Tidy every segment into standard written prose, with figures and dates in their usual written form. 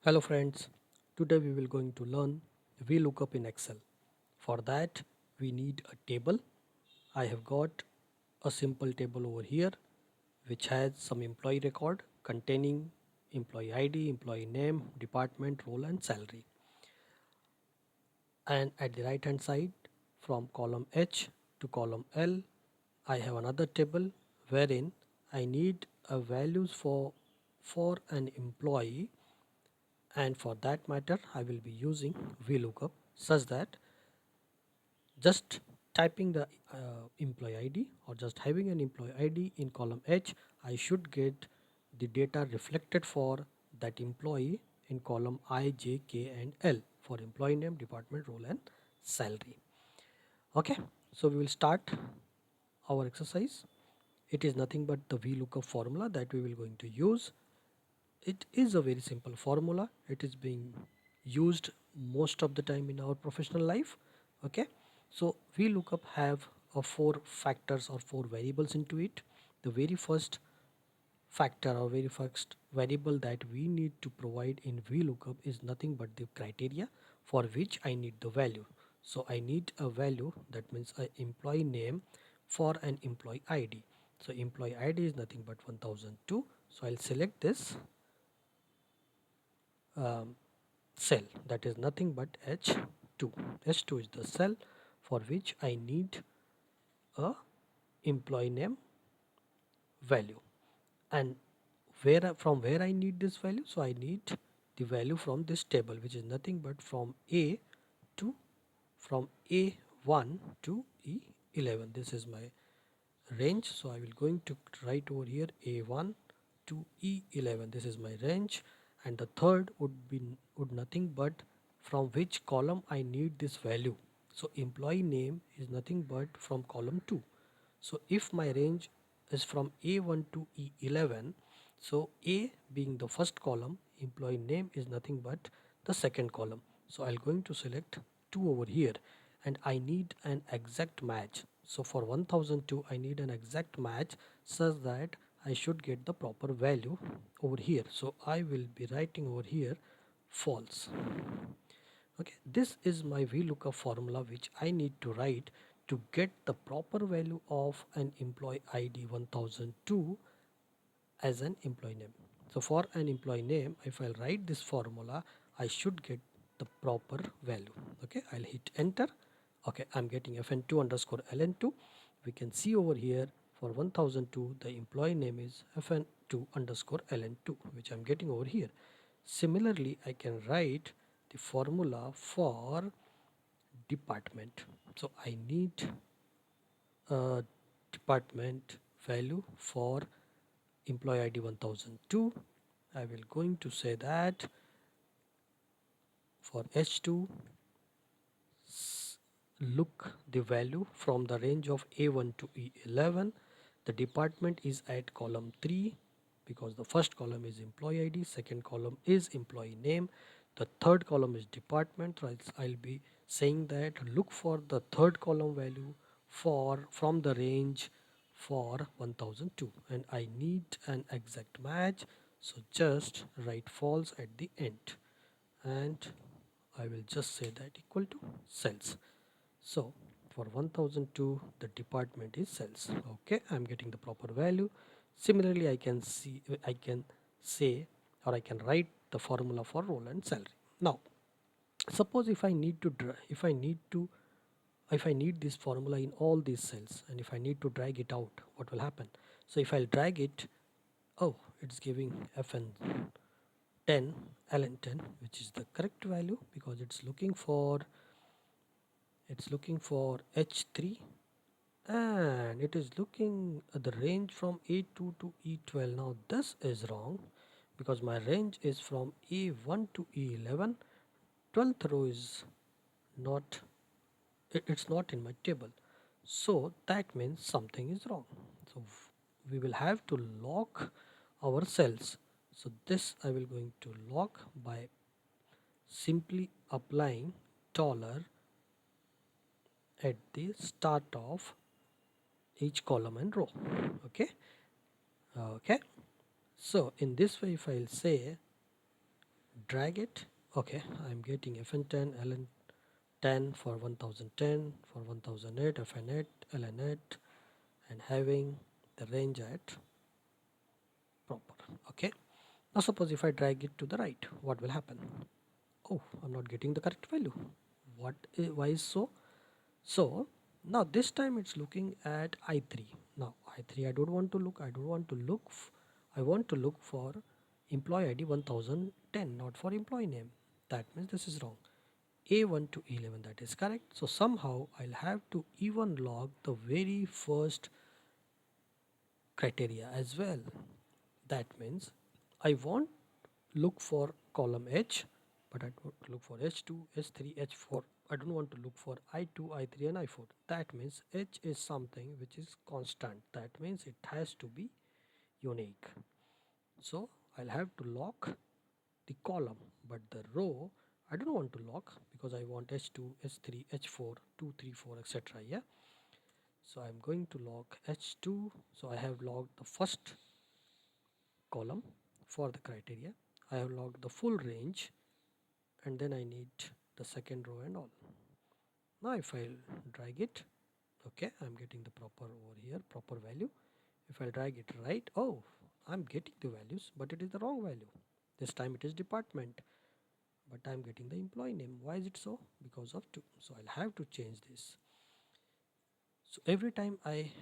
Hello friends, today we will going to learn Vlookup in Excel. For that we need a table. I have got a simple table over here which has some employee record containing employee ID, employee name, department, role and salary. And at the right hand side from column H to column L I have another table wherein I need a values for an employee, and for that matter I will be using VLOOKUP such that just typing the employee ID or just having an employee ID in column H, I should get the data reflected for that employee in column I, J, K and L for employee name, department, role and salary. Okay, so we will start our exercise. It is nothing but the VLOOKUP formula that we will going to use. It is a very simple formula. It is being used most of the time in our professional life. Okay, so VLOOKUP have four factors or four variables into it. The very first factor or very first variable that we need to provide in VLOOKUP is nothing but the criteria for which I need the value. So I need a value, that means a employee name for an employee ID. So employee ID is nothing but 1002. So I'll select this cell, that is nothing but H2. H2 is the cell for which I need a employee name value. And from where I need this value, so I need the value from this table, which is nothing but to from A1 to E11. This is my range, so I will going to write over here A1 to E11. This is my range, and the third would nothing but from which column I need this value. So employee name is nothing but from column 2. So if my range is from A1 to E11, so A being the first column, employee name is nothing but the second column. So I'll going to select 2 over here, and I need an exact match. So for 1002 I need an exact match such that I should get the proper value over here. So I will be writing over here false. Okay, this is my VLOOKUP formula which I need to write to get the proper value of an employee ID 1002 as an employee name. So for an employee name, if I write this formula, I should get the proper value. Okay, I'll hit enter. Okay, I'm getting fn2 underscore ln2. We can see over here for 1002 the employee name is fn2 underscore ln2, which I'm getting over here. Similarly, I can write the formula for department. So I need a department value for employee ID 1002. I will going to say that for H2 look the value from the range of A1 to E11. The department is at column 3 because the first column is employee ID, second column is employee name, the third column is department. So I'll be saying that look for the third column value for from the range for 1002, and I need an exact match, so just write false at the end, and I will just say that equal to sales. So for 1002 the department is sales. Okay, I'm getting the proper value. Similarly, I can say or I can write the formula for role and salary. Now suppose if I need to if I need this formula in all these cells, and if I need to drag it out, what will happen? So if I'll drag it, oh, it's giving fn10 ln10, which is the correct value because it's looking for h3, and it is looking at the range from A2 to E12. Now this is wrong because my range is from A1 to E11. 12th row is not, it's not in my table, so that means something is wrong. So we will have to lock our cells. So this I will going to lock by simply applying dollar at the start of each column and row. Okay, okay, so in this way if I'll say drag it. Okay, I'm getting fn10 ln10 for 1010 for 1008 fn8 ln8 and having the range at proper. Okay, now suppose if I drag it to the right, what will happen? Oh, I'm not getting the correct value. Why is so? So now this time it's looking at I3. Now I3 I don't want to look. I want to look for employee ID 1010, not for employee name. That means this is wrong. A1 to 11, that is correct. So somehow I'll have to even log the very first criteria as well. That means I won't look for column H, but I want to look for H2, H3, H4. I don't want to look for I2, I3 and I4. That means H is something which is constant. That means it has to be unique. So I'll have to lock the column, but the row I don't want to lock because I want H2, H3, H4, 2, 3, 4, etc. Yeah. So I'm going to log H2. So I have logged the first column for the criteria. I have logged the full range and then I need the second row and all. Now if I'll drag it, okay, I'm getting the proper over here, proper value. If I drag it right, oh, I'm getting the values, but it is the wrong value. This time it is department, but I'm getting the employee name. Why is it so? Because of 2. So I'll have to change this. So every time I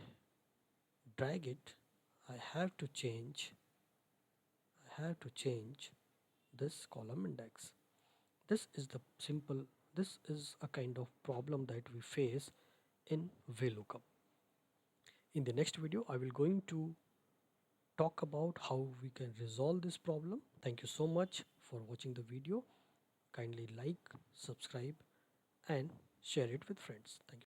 drag it, I have to change this column index. This is the simple, this is a kind of problem that we face in Vlookup. In the next video, I will going to talk about how we can resolve this problem. Thank you so much for watching the video. Kindly like, subscribe and share it with friends. Thank you.